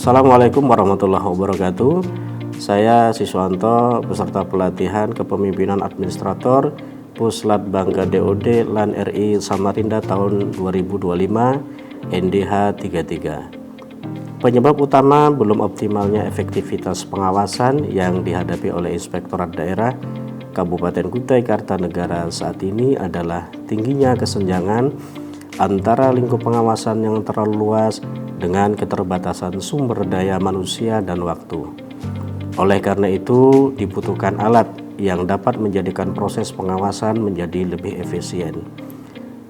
Assalamualaikum warahmatullahi wabarakatuh. Saya Siswanto, peserta pelatihan kepemimpinan administrator Puslat Bangga DOD LAN RI Samarinda tahun 2025 NDH 33. Penyebab utama belum optimalnya efektivitas pengawasan yang dihadapi oleh Inspektorat Daerah Kabupaten Kutai Kartanegara saat ini adalah tingginya kesenjangan antara lingkup pengawasan yang terlalu luas dengan keterbatasan sumber daya manusia dan waktu. Oleh karena itu, dibutuhkan alat yang dapat menjadikan proses pengawasan menjadi lebih efisien.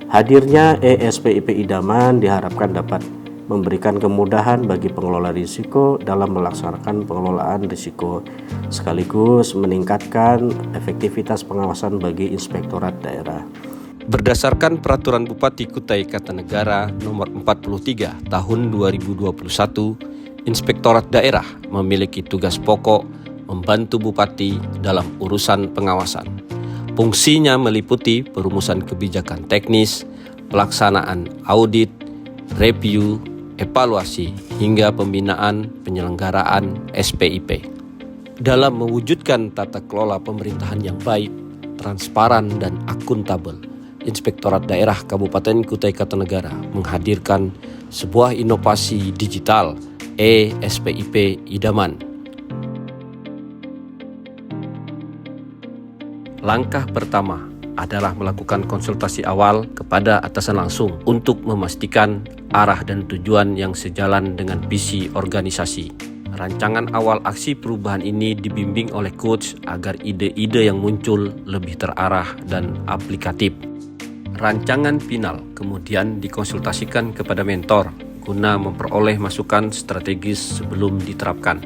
Hadirnya ESPIP Idaman diharapkan dapat memberikan kemudahan bagi pengelola risiko dalam melaksanakan pengelolaan risiko, sekaligus meningkatkan efektivitas pengawasan bagi Inspektorat Daerah. Berdasarkan Peraturan Bupati Kutai Kartanegara Nomor 43 Tahun 2021, Inspektorat Daerah memiliki tugas pokok membantu Bupati dalam urusan pengawasan. Fungsinya meliputi perumusan kebijakan teknis, pelaksanaan audit, review, evaluasi, hingga pembinaan penyelenggaraan SPIP. Dalam mewujudkan tata kelola pemerintahan yang baik, transparan, dan akuntabel, Inspektorat Daerah Kabupaten Kutai Kartanegara menghadirkan sebuah inovasi digital ESPIP Idaman. Langkah pertama adalah melakukan konsultasi awal kepada atasan langsung untuk memastikan arah dan tujuan yang sejalan dengan visi organisasi. Rancangan awal aksi perubahan ini dibimbing oleh coach agar ide-ide yang muncul lebih terarah dan aplikatif. Rancangan final kemudian dikonsultasikan kepada mentor guna memperoleh masukan strategis sebelum diterapkan.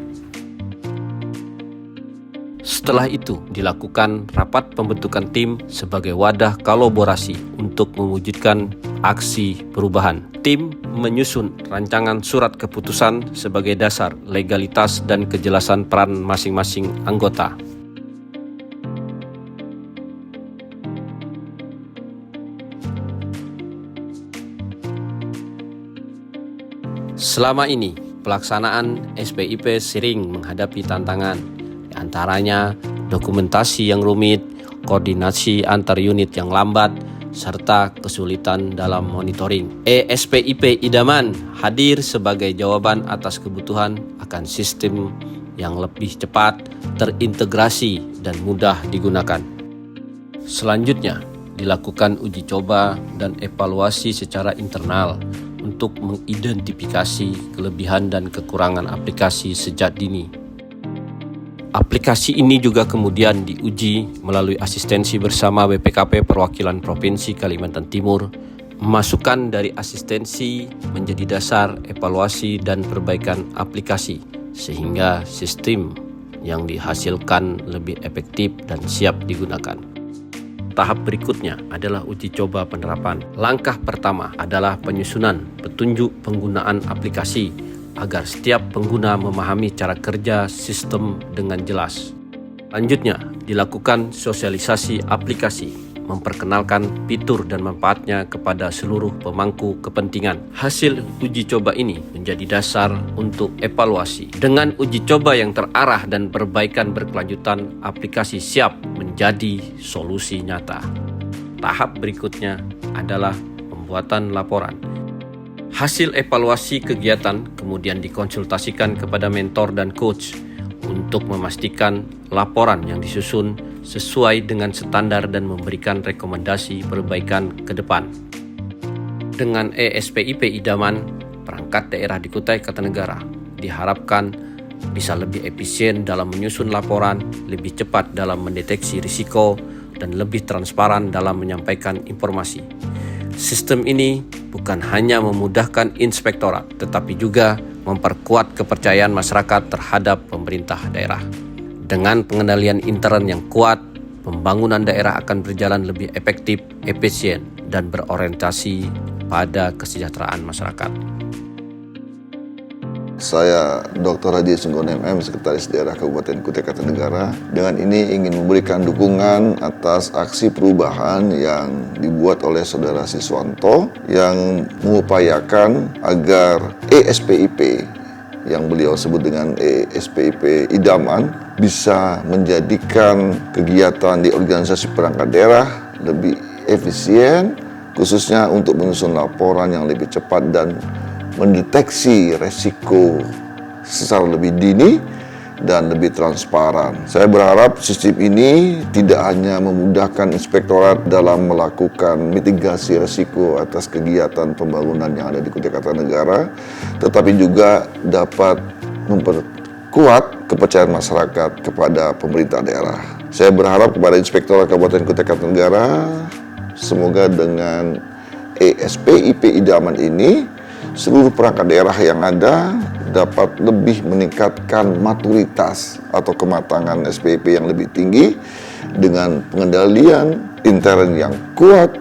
Setelah itu dilakukan rapat pembentukan tim sebagai wadah kolaborasi untuk mewujudkan aksi perubahan. Tim menyusun rancangan surat keputusan sebagai dasar legalitas dan kejelasan peran masing-masing anggota. Selama ini, pelaksanaan SPIP sering menghadapi tantangan, di antaranya dokumentasi yang rumit, koordinasi antar unit yang lambat, serta kesulitan dalam monitoring. ESPIP Idaman hadir sebagai jawaban atas kebutuhan akan sistem yang lebih cepat, terintegrasi, dan mudah digunakan. Selanjutnya, dilakukan uji coba dan evaluasi secara internal untuk mengidentifikasi kelebihan dan kekurangan aplikasi sejak dini. Aplikasi ini juga kemudian diuji melalui asistensi bersama BPKP Perwakilan Provinsi Kalimantan Timur. Masukan dari asistensi menjadi dasar evaluasi dan perbaikan aplikasi, sehingga sistem yang dihasilkan lebih efektif dan siap digunakan. Tahap berikutnya adalah uji coba penerapan. Langkah pertama adalah penyusunan petunjuk penggunaan aplikasi agar setiap pengguna memahami cara kerja sistem dengan jelas. Selanjutnya, dilakukan sosialisasi aplikasi, memperkenalkan fitur dan manfaatnya kepada seluruh pemangku kepentingan. Hasil uji coba ini menjadi dasar untuk evaluasi. Dengan uji coba yang terarah dan perbaikan berkelanjutan, aplikasi siap menjadi solusi nyata. Tahap berikutnya adalah pembuatan laporan. Hasil evaluasi kegiatan kemudian dikonsultasikan kepada mentor dan coach untuk memastikan laporan yang disusun sesuai dengan standar dan memberikan rekomendasi perbaikan ke depan. Dengan ESPIP Idaman, perangkat daerah di Kutai Kartanegara diharapkan bisa lebih efisien dalam menyusun laporan, lebih cepat dalam mendeteksi risiko, dan lebih transparan dalam menyampaikan informasi. Sistem ini bukan hanya memudahkan inspektorat, tetapi juga memperkuat kepercayaan masyarakat terhadap pemerintah daerah. Dengan pengendalian intern yang kuat, pembangunan daerah akan berjalan lebih efektif, efisien, dan berorientasi pada kesejahteraan masyarakat. Saya Dr. Hadi Sunggon MM, Sekretaris Daerah Kabupaten Kutai Kartanegara. Dengan ini ingin memberikan dukungan atas aksi perubahan yang dibuat oleh Saudara Siswanto yang mengupayakan agar ESPIP yang beliau sebut dengan SPIP idaman bisa menjadikan kegiatan di organisasi perangkat daerah lebih efisien, khususnya untuk menyusun laporan yang lebih cepat dan mendeteksi resiko secara lebih dini dan lebih transparan. Saya berharap sistem ini tidak hanya memudahkan inspektorat dalam melakukan mitigasi risiko atas kegiatan pembangunan yang ada di Kutai Kartanegara, tetapi juga dapat memperkuat kepercayaan masyarakat kepada pemerintah daerah. Saya berharap kepada Inspektorat Kabupaten Kutai Kartanegara, semoga dengan SPIP idaman ini, seluruh perangkat daerah yang ada dapat lebih meningkatkan maturitas atau kematangan SPIP yang lebih tinggi dengan pengendalian intern yang kuat.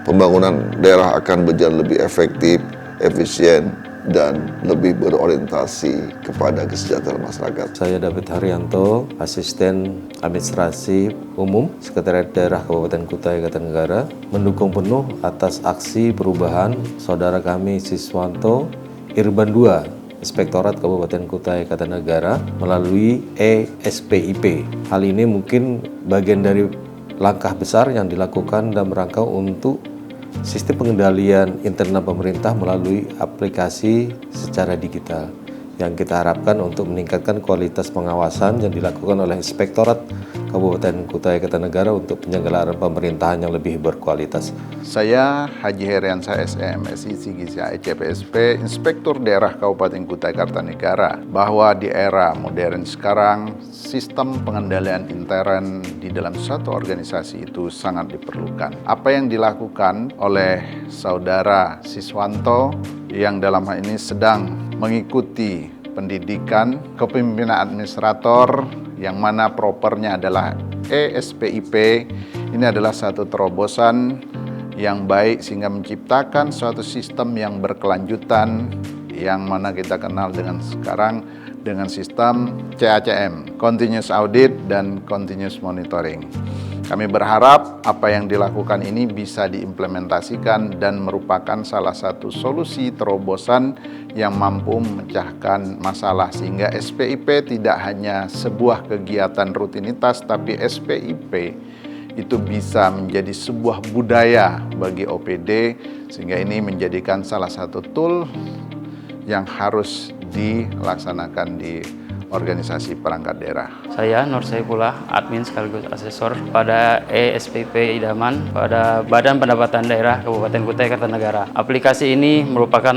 Pembangunan daerah akan berjalan lebih efektif, efisien, dan lebih berorientasi kepada kesejahteraan masyarakat. Saya David Haryanto, Asisten Administrasi Umum Sekretariat Daerah Kabupaten Kutai Kartanegara, mendukung penuh atas aksi perubahan saudara kami Siswanto Irban II, Inspektorat Kabupaten Kutai Kartanegara melalui SPIP. Hal ini mungkin bagian dari langkah besar yang dilakukan dalam rangka untuk sistem pengendalian internal pemerintah melalui aplikasi secara digital yang kita harapkan untuk meningkatkan kualitas pengawasan yang dilakukan oleh Inspektorat Kabupaten Kutai Kartanegara untuk penyelenggaraan pemerintahan yang lebih berkualitas. Saya Haji Heriansa SM, SI Sigisia CPSP, Inspektur Daerah Kabupaten Kutai Kartanegara, bahwa di era modern sekarang, sistem pengendalian intern di dalam suatu organisasi itu sangat diperlukan. Apa yang dilakukan oleh Saudara Siswanto yang dalam hal ini sedang mengikuti pendidikan kepemimpinan administrator yang mana propernya adalah SPIP, ini adalah satu terobosan yang baik sehingga menciptakan suatu sistem yang berkelanjutan yang mana kita kenal dengan sekarang dengan sistem CACM, Continuous Audit dan Continuous Monitoring. Kami berharap apa yang dilakukan ini bisa diimplementasikan dan merupakan salah satu solusi terobosan yang mampu memecahkan masalah sehingga SPIP tidak hanya sebuah kegiatan rutinitas, tapi SPIP itu bisa menjadi sebuah budaya bagi OPD sehingga ini menjadikan salah satu tool yang harus dilaksanakan di organisasi perangkat daerah. Saya Nur Saifullah, admin sekaligus asesor pada SPIP Idaman pada Badan Pendapatan Daerah Kabupaten Kutai Kartanegara. Aplikasi ini merupakan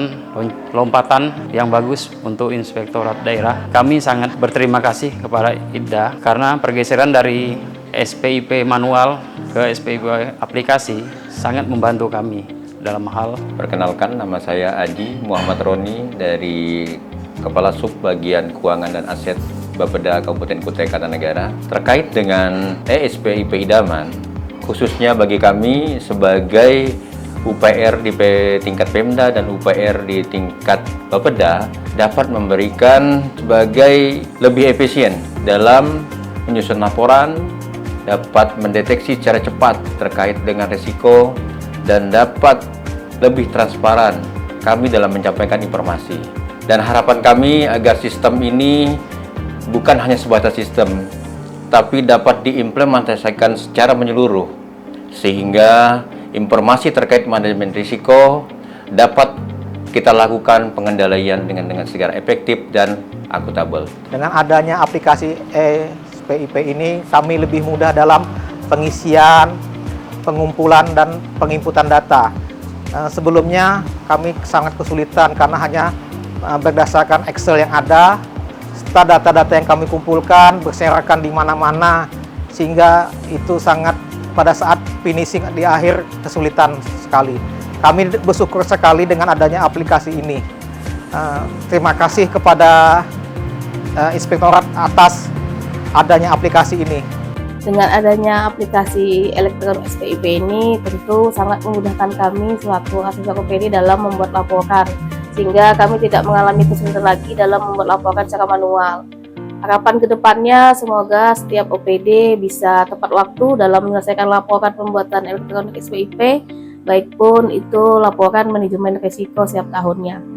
lompatan yang bagus untuk Inspektorat Daerah. Kami sangat berterima kasih kepada IDDA karena pergeseran dari SPIP manual ke SPIP aplikasi sangat membantu kami dalam hal. Perkenalkan, nama saya Adi Muhammad Roni dari Kepala Sub Bagian Keuangan dan Aset Bapeda Kabupaten Kutai Kartanegara. Terkait dengan SPIP Idaman, khususnya bagi kami sebagai UPR di tingkat Pemda dan UPR di tingkat Bapeda dapat memberikan sebagai lebih efisien dalam menyusun laporan, dapat mendeteksi secara cepat terkait dengan risiko, dan dapat lebih transparan kami dalam menyampaikan informasi. Dan harapan kami agar sistem ini bukan hanya sebatas sistem, tapi dapat diimplementasikan secara menyeluruh, sehingga informasi terkait manajemen risiko dapat kita lakukan pengendalian dengan segera efektif dan akuntabel. Dengan adanya aplikasi SPIP ini, kami lebih mudah dalam pengisian, pengumpulan, dan penginputan data. Sebelumnya kami sangat kesulitan karena hanya berdasarkan Excel yang ada, serta data-data yang kami kumpulkan berserakan di mana-mana, sehingga itu sangat pada saat finishing di akhir kesulitan sekali. Kami bersyukur sekali dengan adanya aplikasi ini. Terima kasih kepada Inspektorat atas adanya aplikasi ini. Dengan adanya aplikasi elektronik SPIP ini tentu sangat memudahkan kami selaku asesor OPD dalam membuat laporan, sehingga kami tidak mengalami kesulitan lagi dalam membuat laporan secara manual. Harapan kedepannya semoga setiap OPD bisa tepat waktu dalam menyelesaikan laporan pembuatan elektronik SPIP, baik pun itu laporan manajemen risiko setiap tahunnya.